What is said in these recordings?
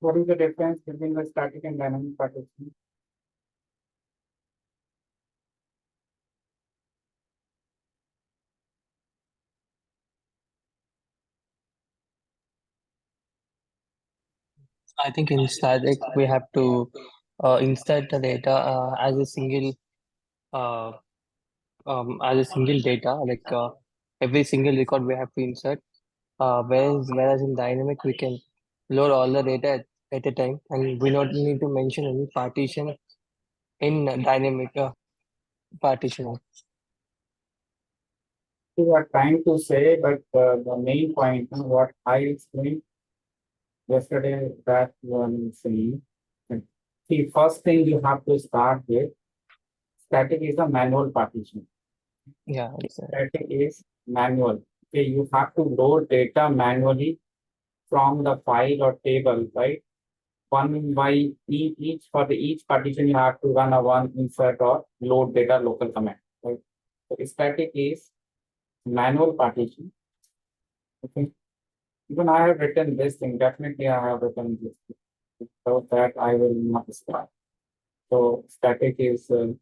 What is the difference between the static and dynamic partition? I think in static we have to insert the data uh, as a single data, like every single record we have to insert. Whereas in dynamic we can load all the data at a time, and we don't need to mention any partition in dynamic partitioning. You are trying to say, but the main point, what I explained yesterday, that one saying. See, first thing you have to start with, static is a manual partition. Yeah, Static is manual. Okay, you have to load data manually from the file or table, right? One by each for the each partition, you have to run a one insert or load data local command, right? So static is manual partition. Okay. Even I have written this thing. Definitely, I have written this. So that I will not start. So static is a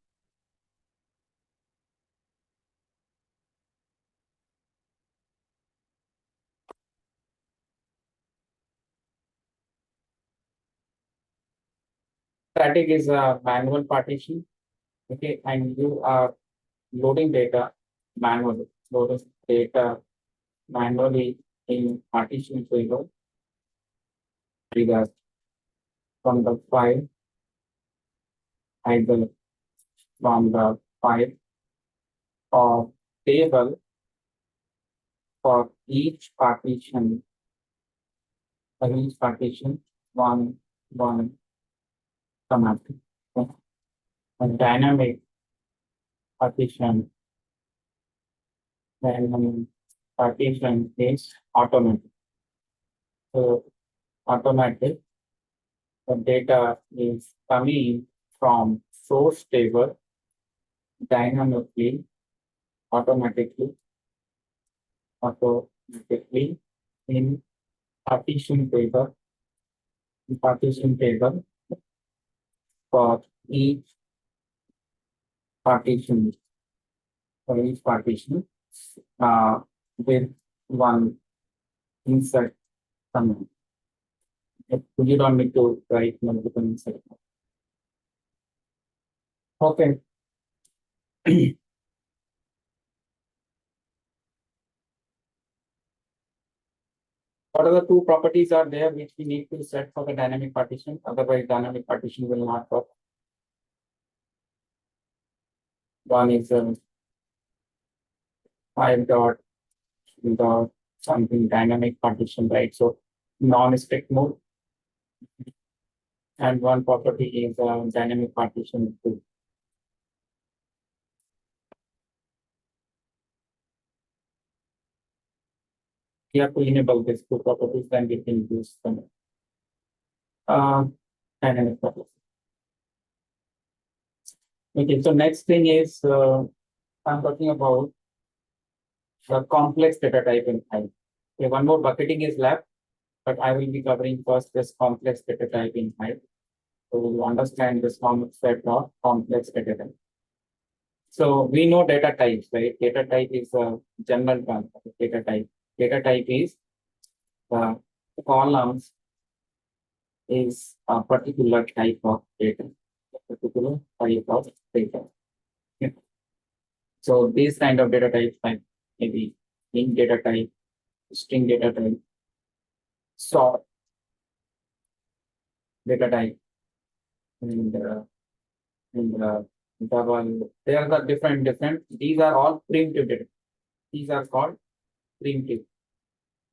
manual partition. Okay, and you are loading data manually. Loading data manually in partition window either from the file, either from the file or table for each partition, one command. Okay. And dynamic partition, then partition is automatic. So automatic, the data is coming from source table dynamically, automatically, automatically in partition table for each partition, uh, with one insert command. You don't need to write multiple insert. Okay. What are the two properties are there which we need to set for the dynamic partition? Otherwise, dynamic partition will not work. One is five dot something dynamic partition, right? So non-strict mode. And one property is dynamic partition too. You have to enable these two properties, then we can use them. Dynamic partition. Okay, so next thing is I'm talking about the complex data type in Hive. Okay, one more bucketing is left, but I will be covering first this complex data type in Hive. So we'll understand this concept of complex data type. So we know data types, right? Data type is a general term. Data type. Data type is the columns is a particular type of data. Particular type of data. Okay. So these kind of data types like maybe int data type, string data type, sort data type, and double. They are the different. These are all primitive data. These are called primitive.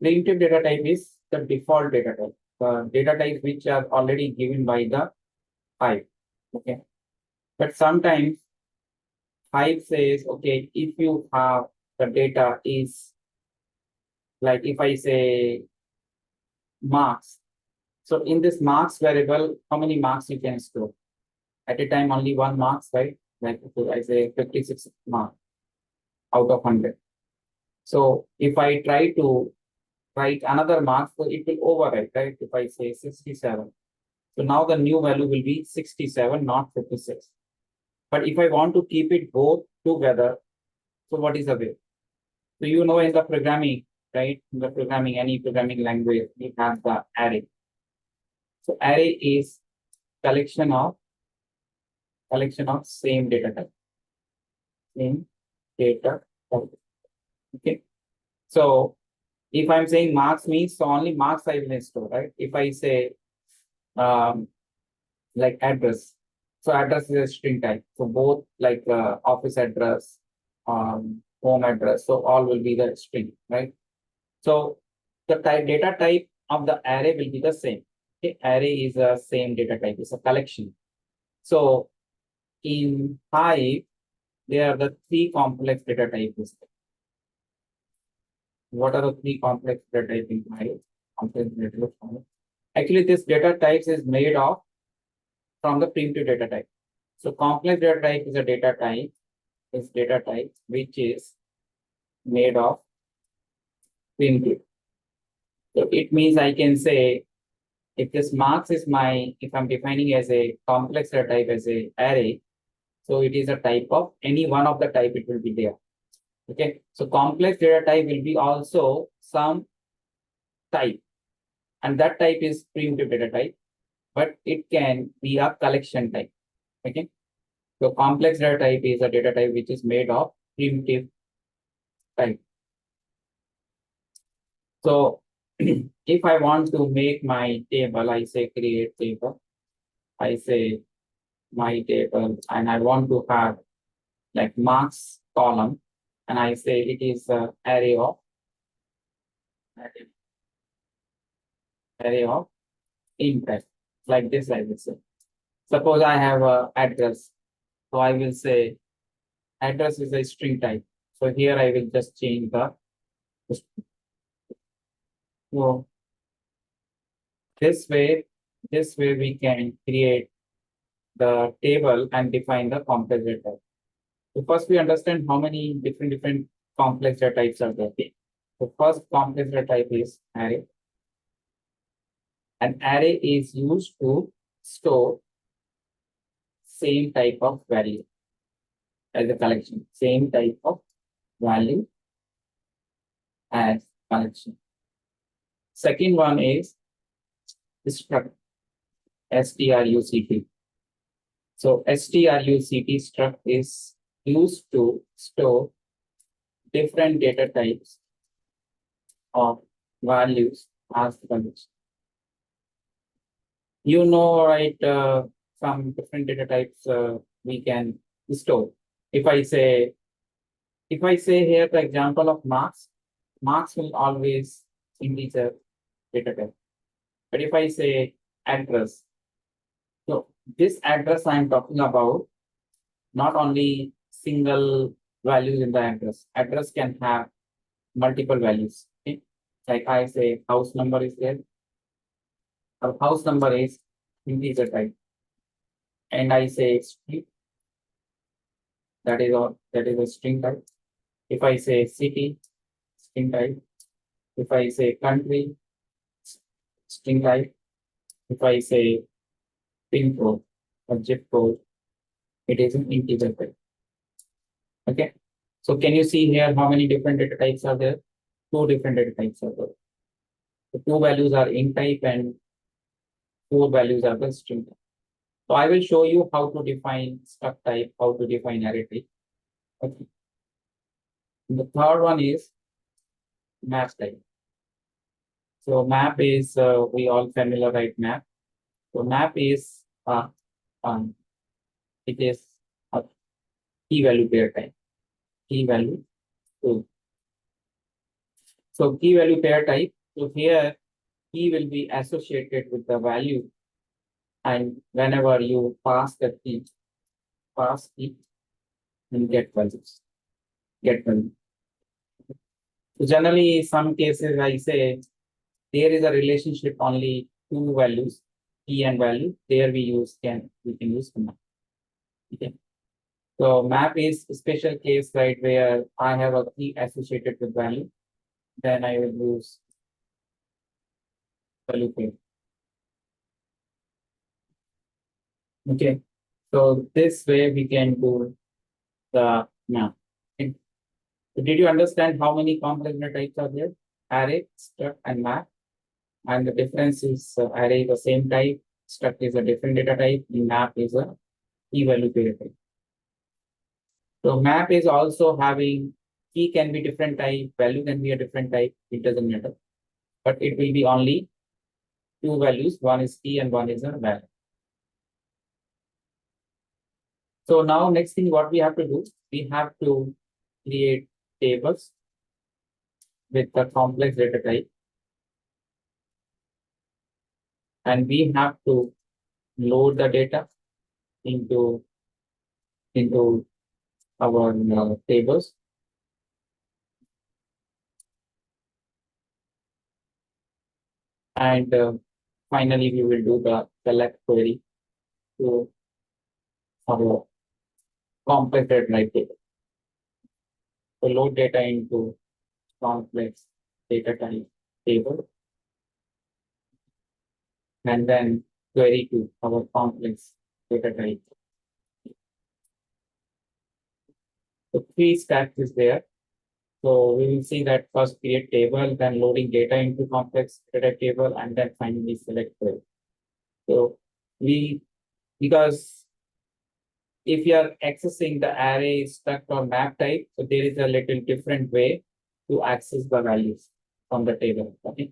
Primitive data type is the default data type. The data types which are already given by the Hive. Okay. But sometimes Hive says, okay, if you have the data is like if I say marks. So in this marks variable, how many marks you can store? At a time, only one marks, right? Like I say 56 marks out of 100. So if I try to write another mark, so it will overwrite, right? If I say 67. So now the new value will be 67, not 56. But if I want to keep it both together, so what is the way? So you know in the programming, right? In the programming, any programming language, we have the array. So array is collection of same data type. Same data type. Okay. So if I'm saying marks means, so only marks I will store, right? If I say like address, so address is a string type. So both like office address, home address, so all will be the string, right? So the data type of the array will be the same. Okay? Array is a same data type, it's a collection. So in Hive, there are the three complex data types. What are the three complex data types in Hive? Complex data types. Actually, this data types is made of from the primitive data type. So complex data type is a data type which is made of primitive. So it means I can say if this marks is if I'm defining as a complex data type as a array, so it is a type of any one of the type it will be there. Okay, so complex data type will be also some type, and that type is primitive data type, but it can be a collection type. Okay, so complex data type is a data type which is made of primitive type. So if I want to make my table, I say create table. I say my table, and I want to have like marks column, and I say it is array of int type, like this I will say. Suppose I have a address, so I will say address is a string type. So here I will just change the. So this way we can create the table and define the complex data type. So first we understand how many different complex data types are there. The first complex data type is array. An array is used to store same type of value as a collection. Same type of value as collection. Second one is struct. struct. So struct struct is used to store different data types of values as collection. You know, right? Some different data types we can store. If I say here the example of marks will always integer data type. But if I say address, so this address I'm talking about not only single values in the address. Address can have multiple values. Okay? Like I say house number is there. Our house number is integer type. And I say street, that is a string type. If I say city, string type. If I say country, string type. If I say pin code or zip code, it is an integer type. Okay. So can you see here how many different data types are there? Two different data types are there. The two values are int type and four values are the string type. So I will show you how to define struct type, how to define array type. Okay. And the third one is map type. So map is we all familiar, right? Map. So map is it is a key value pair type. Key value two. So key value pair type. So here key will be associated with the value, and whenever you pass key and get values. So generally, some cases I say there is a relationship only two values, key and value. There we can use map. Okay. So map is a special case, right, where I have a key associated with value. Then I will use value pair. Okay. So this way we can do the map. Okay. So did you understand how many complex data types are there? Array, struct, and map. And the difference is array is the same type, struct is a different data type, and map is a key value pair type. So map is also having key can be different type, value can be a different type, it doesn't matter. But it will be only two values, one is key and one is a value. So now next thing what we have to do, we have to create tables with the complex data type, and we have to load the data into our tables. And finally we will do the select query to our complex data type table. So load data into complex data type table, and then query to our complex data type. So three steps is there. So we will see that first create table, then loading data into complex data table, and then finally select query. So we, because if you are accessing the array, struct, or map type, so there is a little different way to access the values from the table. Okay,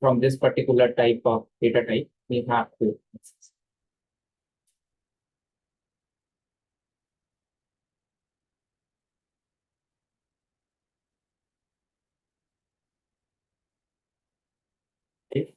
from this particular type of data type, we have to access. Okay.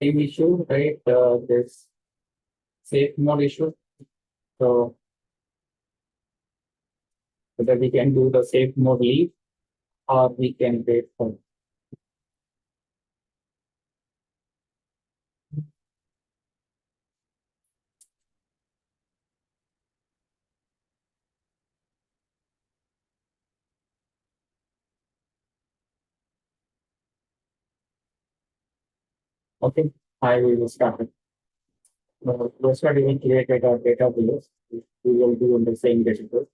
Same issue, right? This safe mode issue. So whether we can do the safe mode leave or we can wait for. Okay, I will start it. Yesterday we created a database. We will do in the same database.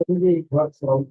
Maybe it works out.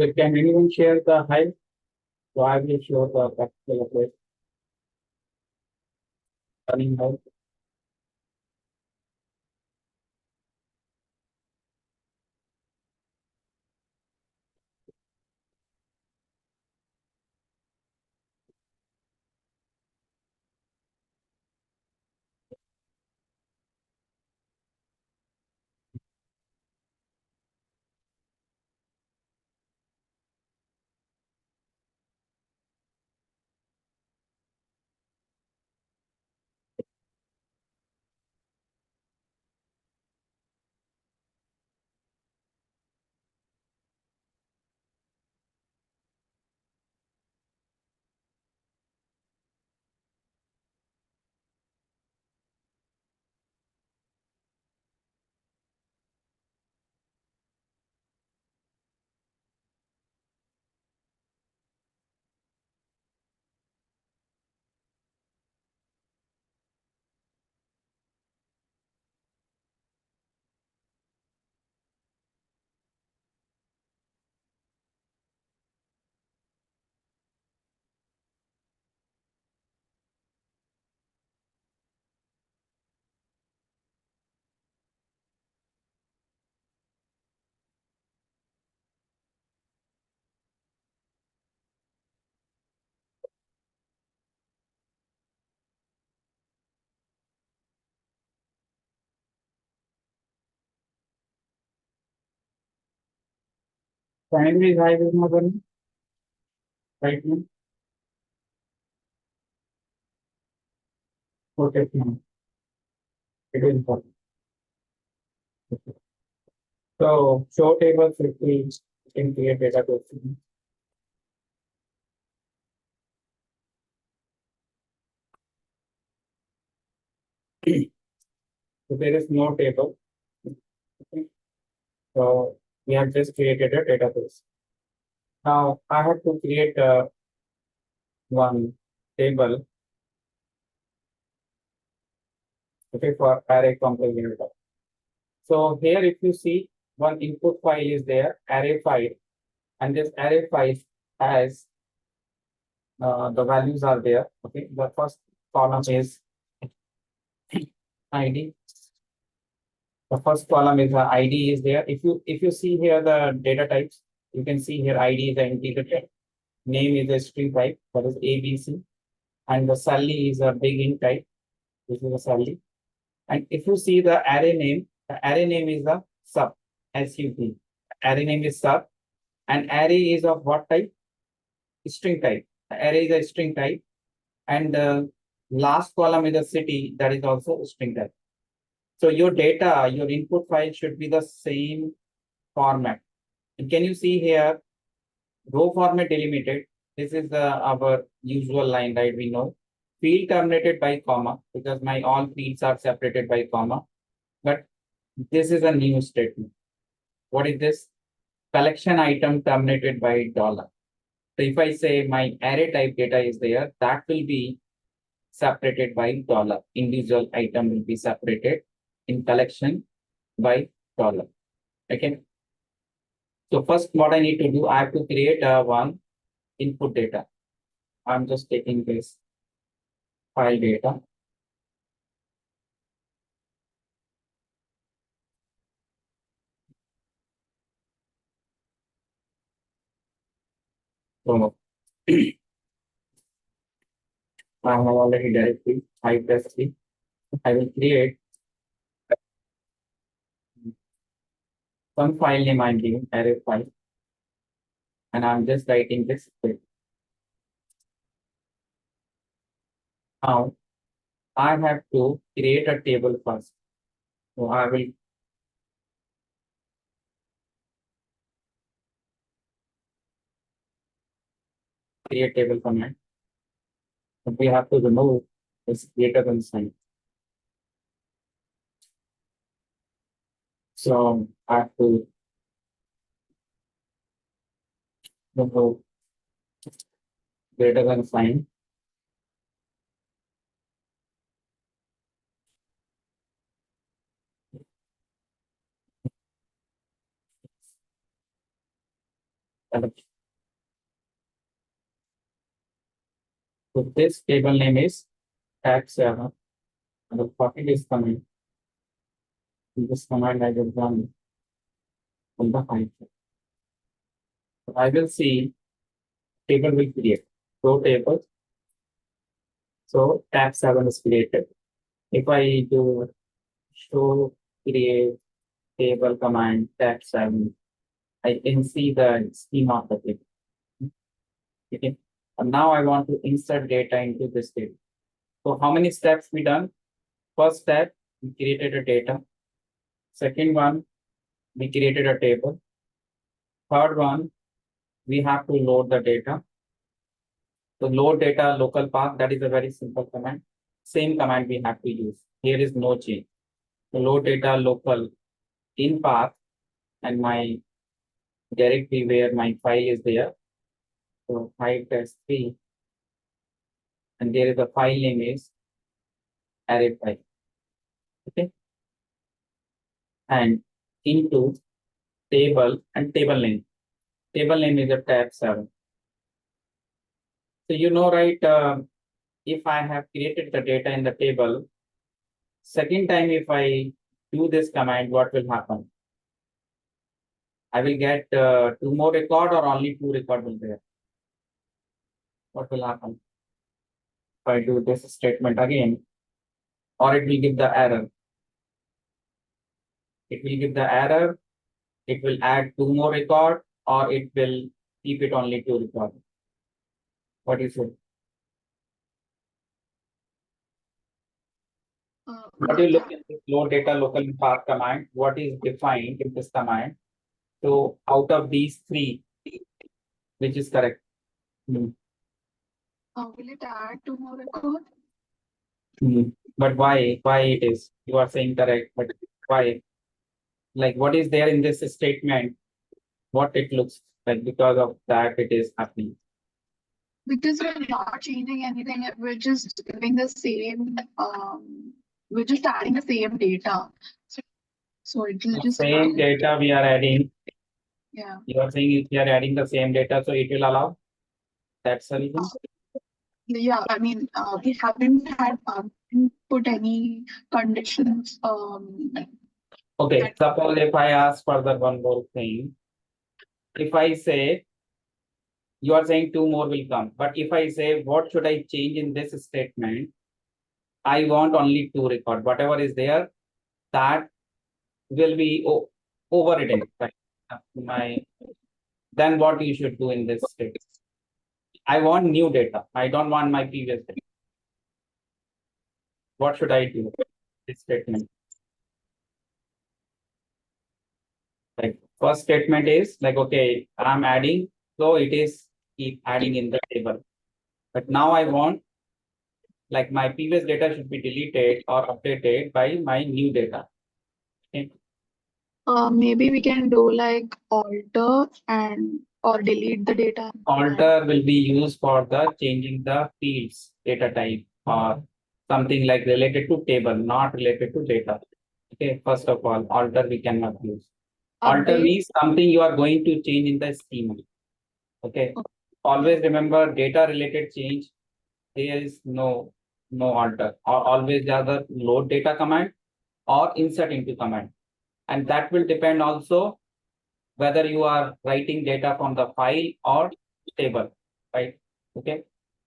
So can anyone share the hive? So I will show the practical approach running hive. Primary hive is not running right now. Okay, fine. It is important. So show tables if we can create database. So there is no table. Okay. So we have just created a database. Now I have to create one table, okay, for array complex unit. So here if you see one input file is there, array file, and this array file has the values are there. Okay, the first column is ID. The first column is the ID is there. If you see here the data types, you can see here ID is the integer, name is a string type, that is ABC, and the Sally is a big int type, which is a Sally. And if you see the array name is the sub, SUB. Array name is sub, and array is of what type? String type. The array is a string type, and the last column is a city, that is also a string type. So your data, your input file should be the same format. And can you see here, row format delimited? This is our usual line, right? We know. Field terminated by comma, because my all fields are separated by comma. But this is a new statement. What is this? Collection item terminated by dollar. So if I say my array type data is there, that will be separated by dollar. Individual item will be separated in collection by dollar. Okay. So first what I need to do, I have to create one input data. I'm just taking this file data. So I have already directly hive test 3. I will create some file name I'm giving array file, and I'm just writing this script. Now I have to create a table first. So I will create table command. But we have to remove this greater than sign. So I have to remove greater than sign. And so this table name is tag 7. And the copy this command. This command I will run on the hive. So I will see table will create. Row table. So tab 7 is created. If I do show create table command tab 7, I can see the schema of the table. Okay. And now I want to insert data into this table. So how many steps we done? First step, we created a data. Second one, we created a table. Third one, we have to load the data. So load data local path, that is a very simple command. Same command we have to use. Here is no change. So load data local in path and my directory where my file is there. So hive test 3, and there is a file name is array file. Okay. And into table and table name. Table name is a tab 7. So you know, right, if I have created the data in the table, second time if I do this command, what will happen? I will get 2 more record or only 2 record will there. What will happen? If I do this statement again, or it will give the error. It will give the error. It will add 2 more record or it will keep it only to record? What do you say? What do you look at this load data local path command? What is defined in this command? So out of these three, which is correct? Hmm. Will it add two more record? But why? Why it is? You are saying correct, but why? Like what is there in this statement? What it looks like because of that it is happening. Because we're not changing anything, we're just giving the same, we're just adding the same data. So it will just Same data we are adding. Yeah. You are saying if we are adding the same data, so it will allow. That's the reason. Yeah, I mean, we haven't had put any conditions. Okay, suppose if I ask further one more thing, if I say you are saying two more will come, but if I say what should I change in this statement, I want only two record. Whatever is there, that will be overwritten. Right? Then what you should do in this state? I want new data. I don't want my previous data. What should I do? This statement. Like first statement is like, okay, I'm adding, so it is keep adding in the table. But now I want like my previous data should be deleted or updated by my new data. Okay. Maybe we can do like alter and or delete the data. Alter will be used for the changing the fields data type or something like related to table, not related to data. Okay, first of all, alter we cannot use. Alter Update. means something you are going to change in the schema. Okay. Always remember data related change. There is no alter. Or always either load data command or insert into command. And that will depend also whether you are writing data from the file or table, right? Okay.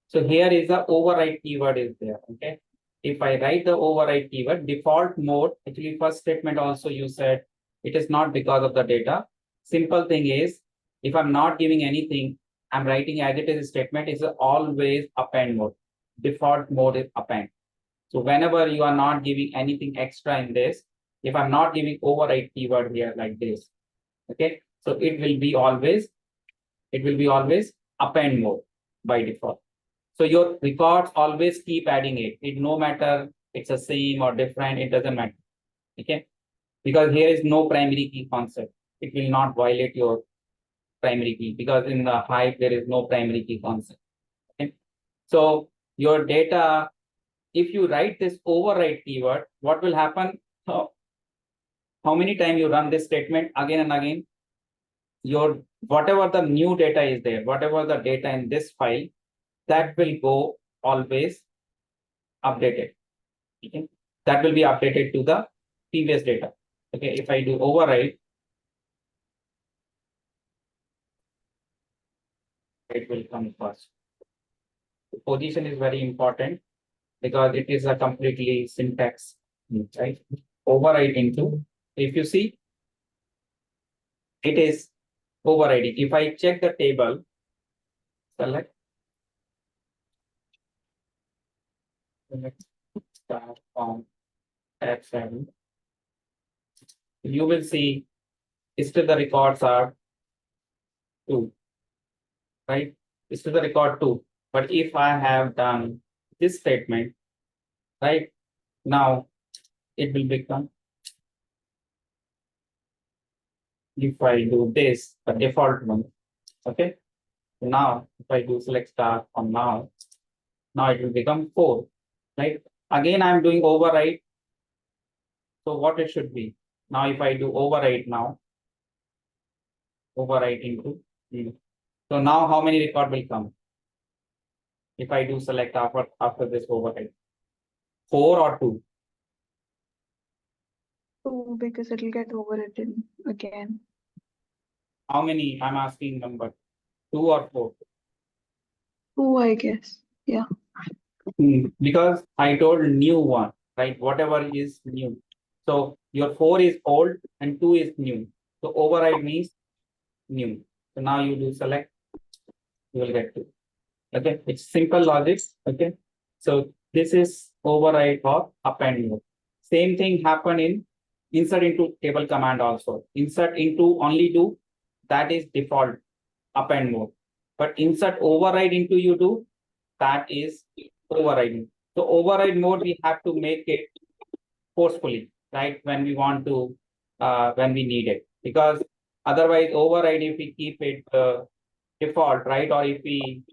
So here is the override keyword is there. Okay. If I write the override keyword, default mode, actually first statement also you said it is not because of the data. Simple thing is, if I'm not giving anything, I'm writing as it is statement is always append mode. Default mode is append. So whenever you are not giving anything extra in this, if I'm not giving override keyword here like this, okay, so it will be always append mode by default. So your records always keep adding it. It no matter it's the same or different, it doesn't matter. Okay, because here is no primary key concept. It will not violate your primary key because in the hive there is no primary key concept. Okay, so your data, if you write this override keyword, what will happen? How many times you run this statement again and again? Your whatever the new data is there, whatever the data in this file, that will go always updated. Okay, that will be updated to the previous data. Okay, if I do override, it will come first. The position is very important because it is a completely syntax, right? Override into, if you see, it is overriding. If I check the table, select start from tab 7, you will see still the records are 2, right? Still the record 2. But if I have done this statement, right, now it will become, if I do this, the default one, okay? Now, if I do select star from now it will become 4, right? Again, I'm doing override. So what it should be? Now, if I do override now, override into, so now how many record will come? If I do select after this override, 4 or 2? 2 because it'll get overwritten again. How many? I'm asking number 2 or 4? 2, I guess. Yeah. Because I told new one, right? Whatever is new. So your 4 is old and 2 is new. So override means new. So now you do select, you will get 2. Okay, it's simple logic. Okay, so this is override or append mode. Same thing happen in insert into table command also. Insert into only do, that is default append mode. But insert override into you do, that is overriding. So override mode, we have to make it forcefully, right? When we want to, when we need it, because otherwise override, if we keep it default, right? Or if we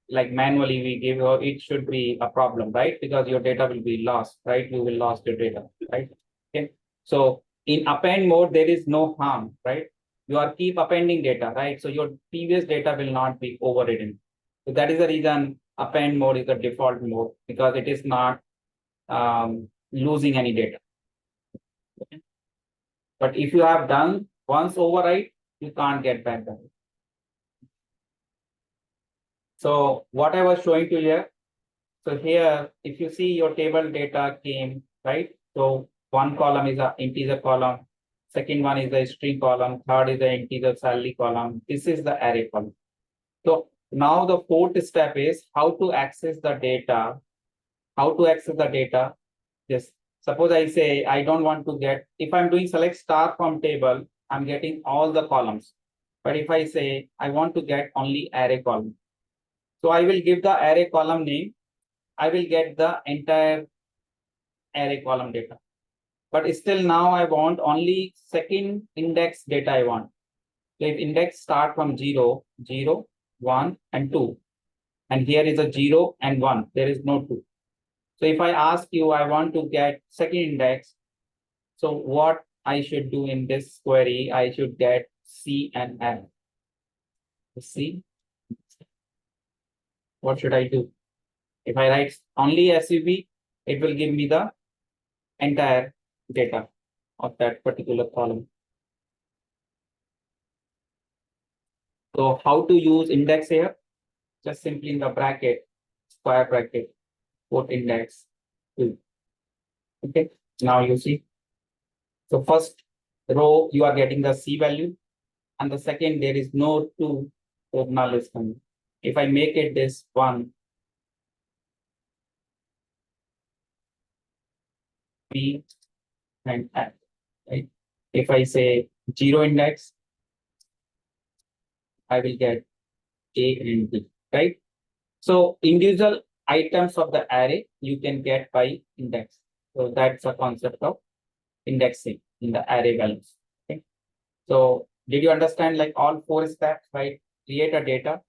like manually we give, it should be a problem, right? Because your data will be lost, right? You will lost your data, right? Okay. So in append mode, there is no harm, right? You are keep appending data, right? So your previous data will not be overridden. So that is the reason append mode is the default mode, because it is not losing any data. Okay. But if you have done once override, you can't get back that. So what I was showing to you, so here, if you see your table data came, right? So one column is an integer column, second one is a string column, third is the integer salary column. This is the array column. So now the fourth step is how to access the data. How to access the data? Yes. Suppose I say I don't want to get, if I'm doing select star from table, I'm getting all the columns. But if I say I want to get only array column, so I will give the array column name. I will get the entire array column data. But still now I want only second index data I want. So if index start from 0, 0, 1, and 2. And here is a 0 and 1. There is no 2. So if I ask you, I want to get second index. So what I should do in this query, I should get C and F. C. What should I do? If I write only SUV, it will give me the entire data of that particular column. So how to use index here? Just simply in the bracket, square bracket, put index 2. Okay, now you see. So first row, you are getting the C value, and the second, there is no 2, so null is coming. If I make it this 1, B and F, right? If I say 0 index, I will get A and B, right? So individual items of the array you can get by index. So that's a concept of indexing in the array values. Okay. So did you understand like all 4 steps, right? Create a data,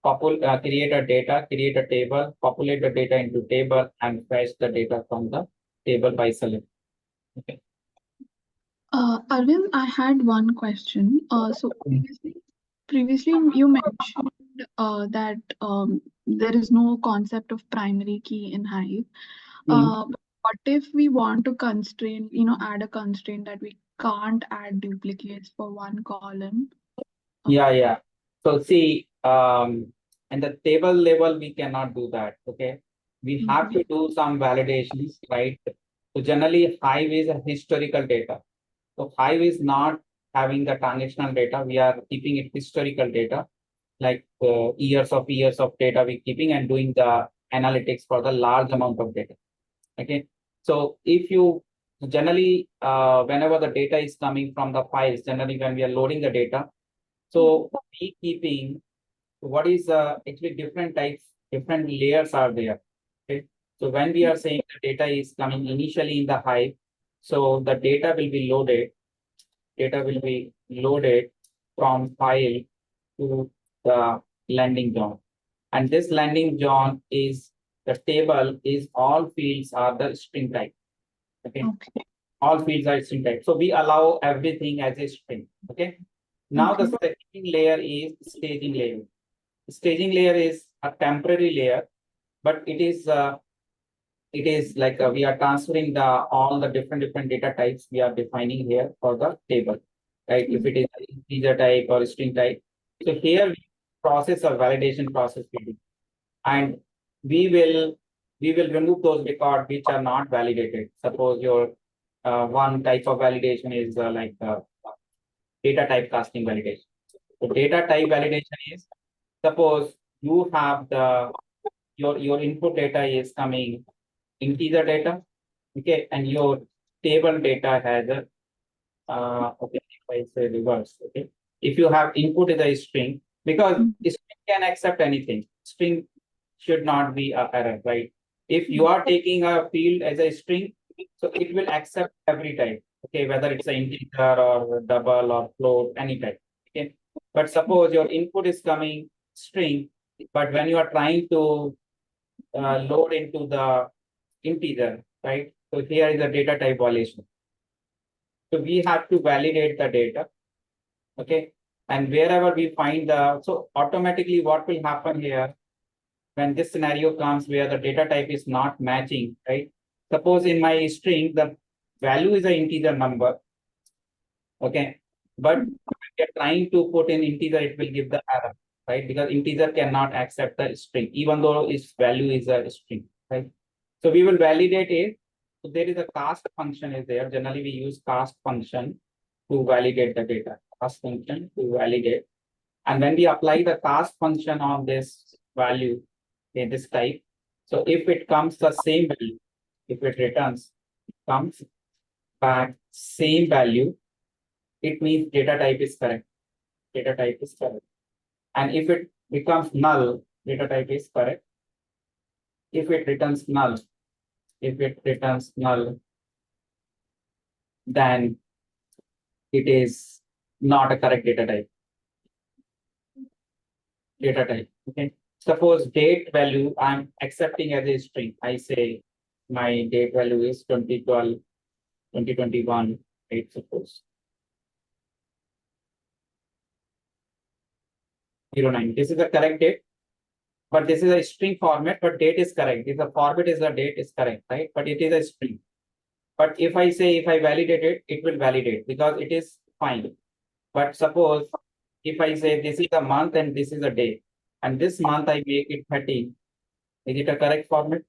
create a data, create a table, populate the data into table, and fetch the data from the table by select. Okay. Arvind, I had one question. So previously you mentioned that there is no concept of primary key in Hive. But what if we want to constrain, add a constraint that we can't add duplicates for one column? Yeah. So see, and the table level, we cannot do that. Okay. We have to do some validations, right? So generally, Hive is a historical data. So Hive is not having the transactional data. We are keeping it historical data, like years of data we're keeping and doing the analytics for the large amount of data. Okay. So if you generally, whenever the data is coming from the files, generally when we are loading the data, so we keeping what is actually different types, different layers are there. Okay. So when we are saying the data is coming initially in the Hive, so the data will be loaded. Data will be loaded from file to the landing zone. And this landing zone is the table is all fields are the string type. Okay. All fields are string type. So we allow everything as a string. Okay. Now the second layer is staging layer. Staging layer is a temporary layer, but it is like we are transferring the all the different data types we are defining here for the table, right? If it is integer type or string type. So here we process a validation process we do. And we will remove those records which are not validated. Suppose your one type of validation is like data type casting validation. So data type validation is, suppose you have your input data is coming integer data, okay, and your table data has a okay, if I say reverse, okay. If you have input is a string, because string can accept anything. String should not be a error, right? If you are taking a field as a string, so it will accept every type, okay, whether it's an integer or double or float, any type, okay. But suppose your input is coming string, but when you are trying to load into the integer, right? So here is a data type violation. So we have to validate the data, okay? And wherever we find so automatically what will happen here when this scenario comes where the data type is not matching, right? Suppose in my string, the value is an integer number, okay? But when we are trying to put in integer, it will give the error, right? Because integer cannot accept the string, even though its value is a string, right? So we will validate it. So there is a cast function is there. Generally, we use cast function to validate the data. Cast function to validate. And when we apply the cast function on this value, in this type, so if it comes the same value, if it returns, comes back same value, it means data type is correct. Data type is correct. And if it becomes null, data type is correct. If it returns null, then it is not a correct data type. Okay. Suppose date value I'm accepting as a string. I say my date value is 2012, 2021, right? Suppose 09. This is the correct date, but this is a string format, but date is correct. If the format is the date is correct, right? But it is a string. But if I say if I validate it, it will validate because it is fine. But suppose if I say this is a month and this is a day, and this month I make it 13, is it a correct format?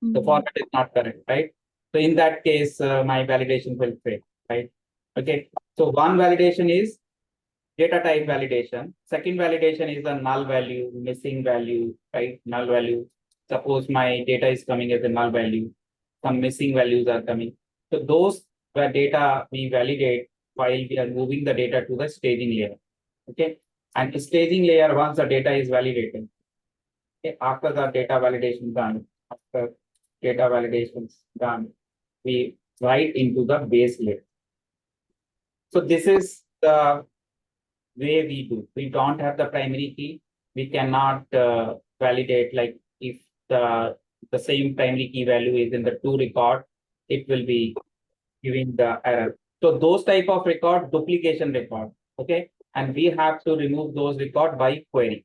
The format is not correct, right? So in that case, my validation will fail, right? Okay. So one validation is data type validation. Second validation is a null value, missing value, right? Null value. Suppose my data is coming as a null value, some missing values are coming. So those were data we validate while we are moving the data to the staging layer. Okay. And staging layer, once the data is validated, okay, after the data validation done, after data validations done, we write into the base layer. So this is the way we do. We don't have the primary key. We cannot validate like if the same primary key value is in the two record, it will be giving the error. So those type of record, duplication record, okay? And we have to remove those record by query.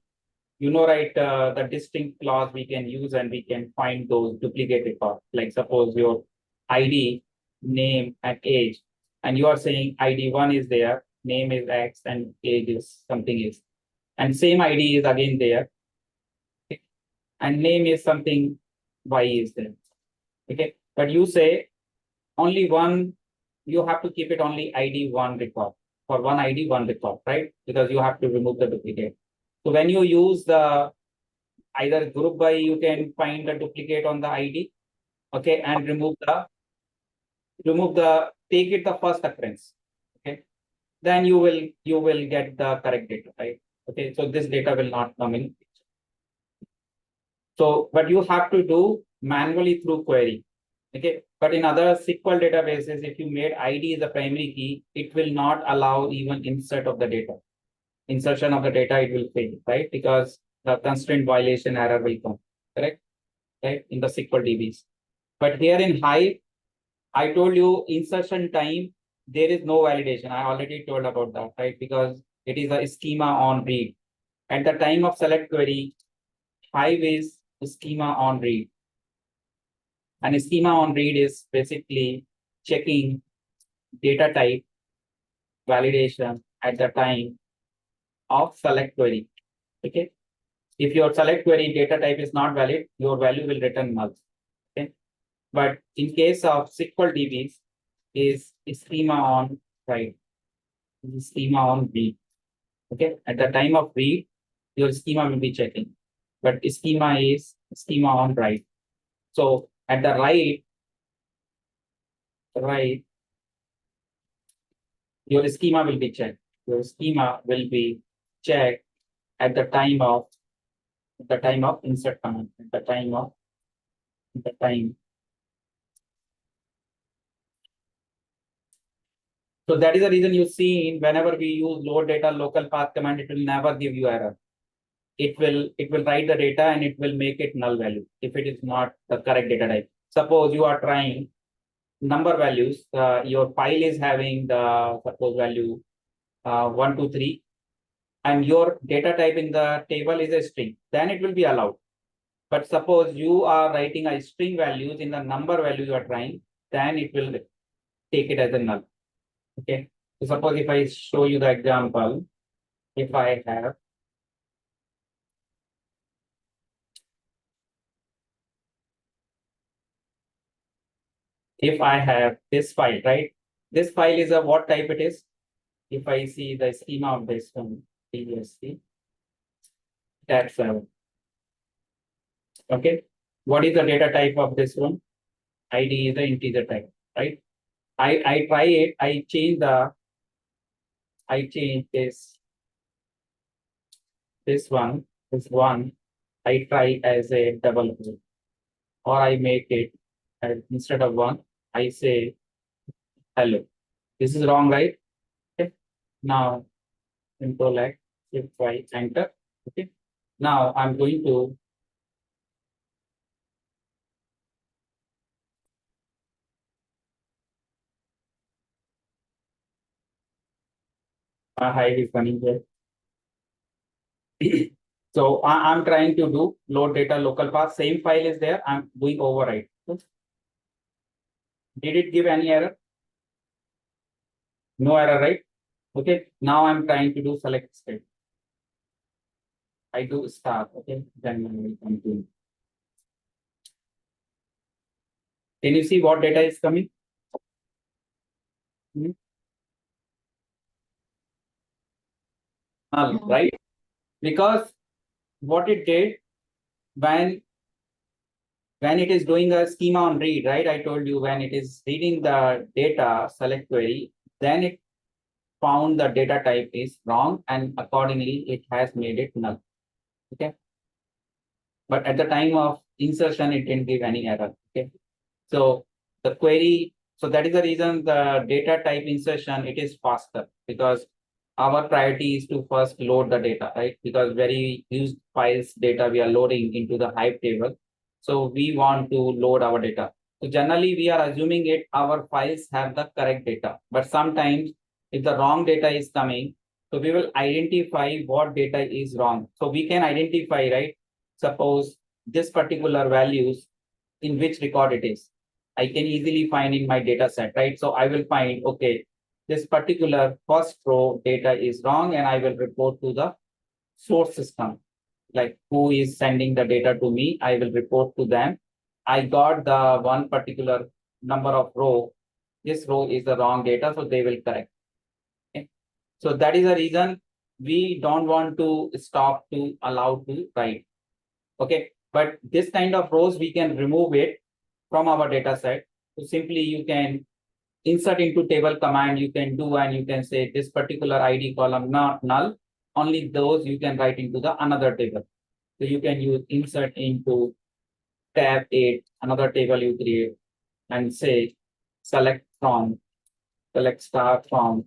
You know, right, the distinct clause we can use and we can find those duplicate records. Like suppose your ID, name, and age, and you are saying ID 1 is there, name is X, and age is something is. And same ID is again there. Okay? And name is something Y is there. Okay. But you say only one, you have to keep it only ID 1 record. For one ID, 1 record, right? Because you have to remove the duplicate. So when you use the either group by, you can find the duplicate on the ID, okay, and take it the first occurrence, okay. Then you will get the correct data, right? Okay, so this data will not come in. So, but you have to do manually through query, okay. But in other SQL databases, if you made ID the primary key, it will not allow even insert of the data. Insertion of the data, it will fail, right? Because the constraint violation error will come, correct? Right? In the SQL DBs. But here in Hive, I told you insertion time, there is no validation. I already told about that, right? Because it is a schema on read. At the time of select query, Hive is schema on read. And schema on read is basically checking data type validation at the time of select query. Okay. If your select query data type is not valid, your value will return null. Okay. But in case of SQL DBs, is schema on right, schema on read. Okay, at the time of read, your schema will be checking, but schema is schema on write. So at the write, your schema will be checked. Your schema will be checked at the time of insert command, at the time. So that is the reason you see whenever we use load data local path command, it will never give you error. It will write the data and it will make it null value if it is not the correct data type. Suppose you are trying number values, your file is having the suppose value 1, 2, 3, and your data type in the table is a string, then it will be allowed. But suppose you are writing a string values in the number value you are trying, then it will take it as a null. Okay. So suppose if I show you the example, if I have this file, right? This file is a what type it is? If I see the schema of this one previously, tab 7. Okay. What is the data type of this one? ID is the integer type, right? I try it, I change this one, I try as a double quote, or I make it as instead of 1, I say hello. This is wrong, right? Okay. Now control X, shift Y, enter. Okay. Now I'm going to hive is running here. So I'm trying to do load data local path. Same file is there. I'm doing override. Did it give any error? No error, right? Okay. Now I'm trying to do select state. I do start. Okay. Then I will continue. Can you see what data is coming? Null, Yeah. right? Because what it did when it is doing a schema on read, right? I told you when it is reading the data select query, then it found the data type is wrong and accordingly it has made it null. Okay. But at the time of insertion, it didn't give any error. Okay. So the query, so that is the reason the data type insertion, it is faster because our priority is to first load the data, right? Because very used files data we are loading into the Hive table. So we want to load our data. So generally we are assuming it, our files have the correct data, but sometimes if the wrong data is coming, so we will identify what data is wrong. So we can identify, right? Suppose this particular values in which record it is. I can easily find in my data set, right? So I will find, okay, this particular first row data is wrong and I will report to the source system. Like who is sending the data to me, I will report to them. I got the one particular number of row. This row is the wrong data, so they will correct. Okay. So that is the reason we don't want to stop to allow to write. Okay. But this kind of rows, we can remove it from our data set. So simply you can insert into table command, you can do and you can say this particular ID column not null, only those you can write into the another table. So you can use insert into tab 8, another table you create and say select star from,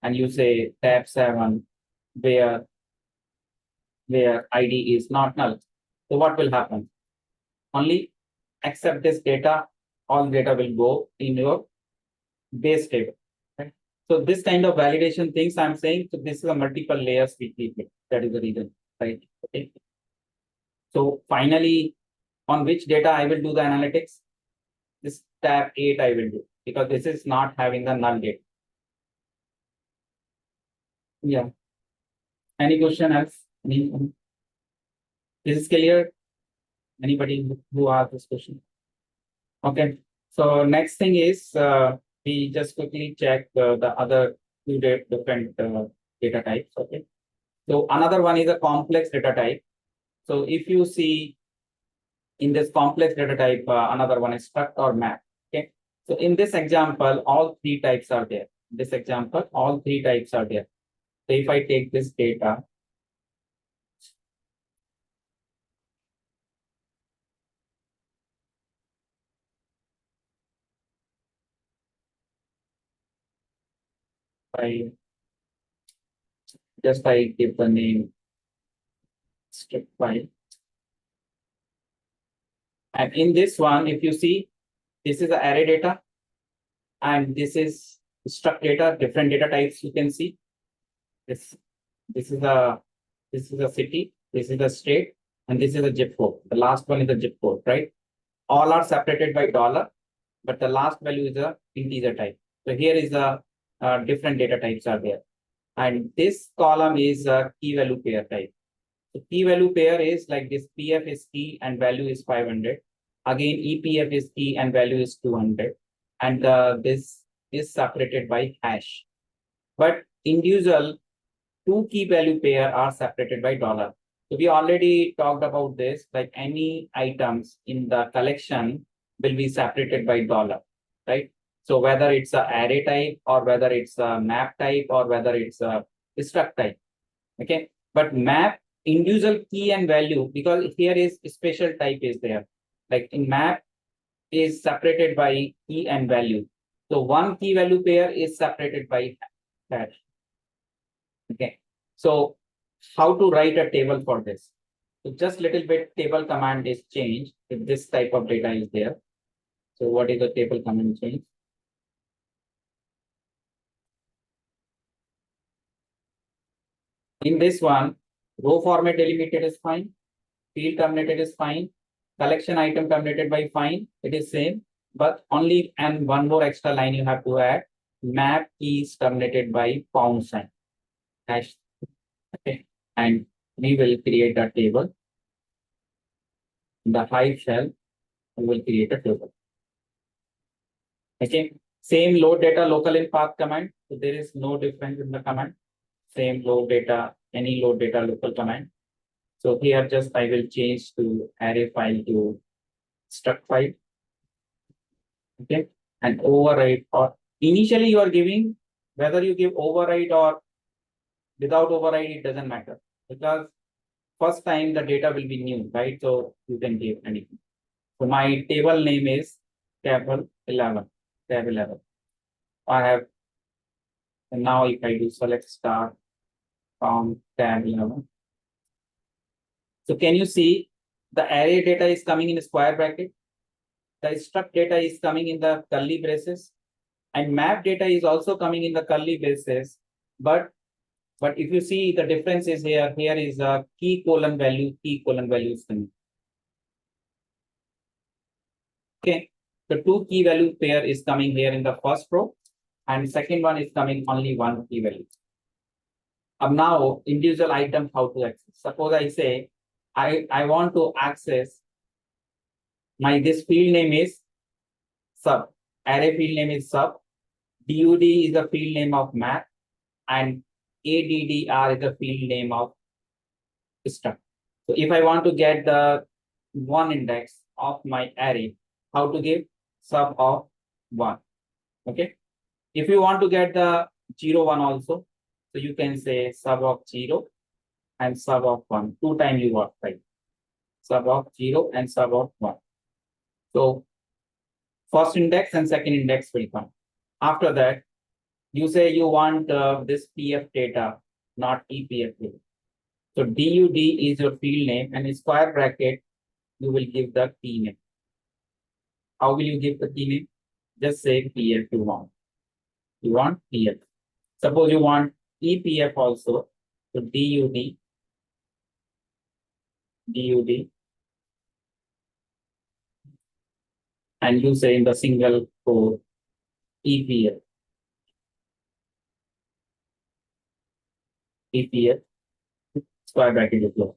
and you say tab 7 where ID is not null. So what will happen? Only accept this data, all data will go in your base table. Right? So this kind of validation things I'm saying, so this is a multiple layers we keep it. That is the reason, right? Okay. So finally, on which data I will do the analytics? This tab 8 I will do because this is not having the null data. Yeah. Any question else? This is clear? Anybody who asked this question? Okay. So next thing is we just quickly check the other two different data types. Okay. So another one is a complex data type. So if you see in this complex data type, another one is struct or map. Okay. So in this example, all three types are there. This example, all three types are there. So if I take this data, I give the name strip file. And in this one, if you see, this is the array data, and this is struct data, different data types you can see. This is a city, this is a state, and this is a zip code. The last one is the zip code, right? All are separated by dollar, but the last value is a integer type. So here is a different data types are there, and this column is a key value pair type. So key value pair is like this: PF is key and value is 500. Again, EPF is key and value is 200, and this is separated by hash. But individual two key value pair are separated by dollar. So we already talked about this, like any items in the collection will be separated by dollar, right? So whether it's a array type or whether it's a map type or whether it's a struct type, okay? But map individual key and value, because here is special type is there. Like in map is separated by key and value. So one key value pair is separated by hash. Okay. So how to write a table for this? So just little bit table command is changed if this type of data is there. So what is the table command change? In this one, row format delimited is fine, field terminated is fine, collection item terminated by fine, it is same, but only and one more extra line you have to add: map keys terminated by pound sign hash. Okay, and we will create a table. In the hive shell, we will create a table. Okay, same load data local in path command. So there is no difference in the command. Same load data, any load data local command. So here just I will change to array file to struct file. Okay, and override, or initially you are giving, whether you give override or without override, it doesn't matter, because first time the data will be new, right? So you can give anything. So my table name is table 11, tab 11. I have, and now if I do select star from tab 11. So can you see the array data is coming in a square bracket? The struct data is coming in the curly braces, and map data is also coming in the curly braces. But if you see the difference is here is a key colon value is coming. Okay, the two key value pair is coming here in the first row, and second one is coming only one key value. Now individual items how to access. Suppose I say I want to access my this field name is sub, array field name is sub, DUD is the field name of map, and ADDR is the field name of struct. So if I want to get the one index of my array, how to give? Sub of 1. Okay. If you want to get the 0, 1 also, so you can say sub of 0 and sub of 1. 2 times you got, right? Sub of 0 and sub of 1. So first index and second index will come. After that, you say you want this PF data, not EPF data. So DUD is your field name, and in square bracket, you will give the key name. How will you give the key name? Just say PF you want. You want PF. Suppose you want EPF also. So DUD, and you say in the single quote EPF. EPF, square bracket is closed.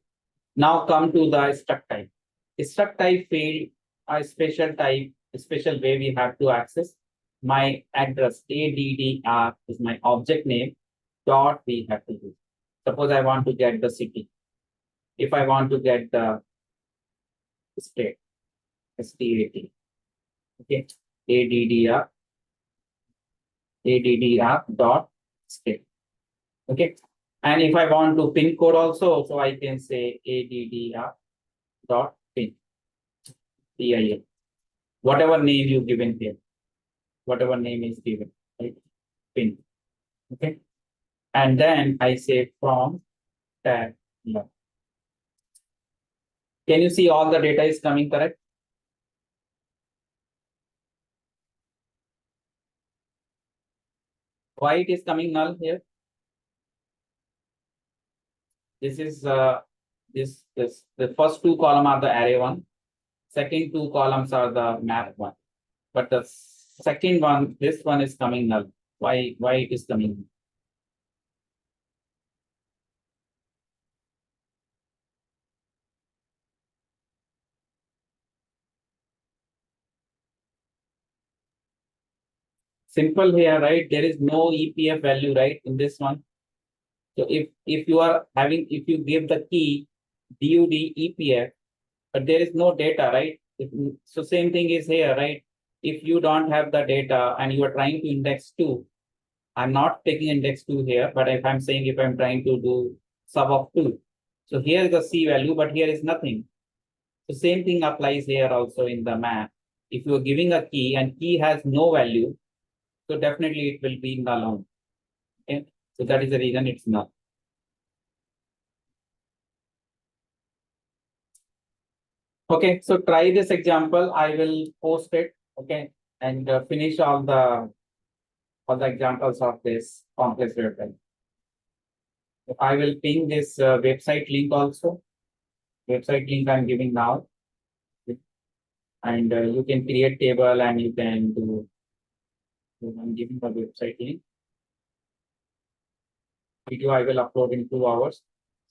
Now come to the struct type. Struct type field, a special type, a special way we have to access. My address ADDR is my object name. Dot we have to use. Suppose I want to get the city. If I want to get the state, STAT, okay, ADDR dot state, okay. And if I want to pin code also, so I can say ADDR dot pin, PIN, whatever name you given here, whatever name is given, right? Pin, okay. And then I say from tag log. Can you see all the data is coming correct? Why it is coming null here? This is this the first two column are the array one, second two columns are the map one, but the second one, this one is coming null. Why it is coming null? Simple here, right? There is no EPF value, right, in this one. So if you are having, if you give the key DUD EPF, but there is no data, right? So same thing is here, right? If you don't have the data and you are trying to index 2, I'm not taking index 2 here, but if I'm saying if I'm trying to do sub of 2, so here is the C value, but here is nothing. The same thing applies here also in the map. If you are giving a key and key has no value, so definitely it will be null on. Okay, so that is the reason it's null. Okay, so try this example. I will post it. Okay, and finish all the examples of this complex data. I will ping this website link also. Website link I'm giving now, and you can create table and you can do. I'm giving the website link. Video I will upload in 2 hours.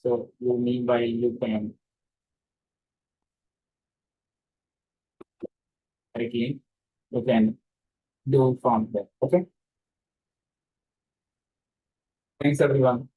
So you meanwhile you can write link. You can do from there. Okay. Thanks everyone.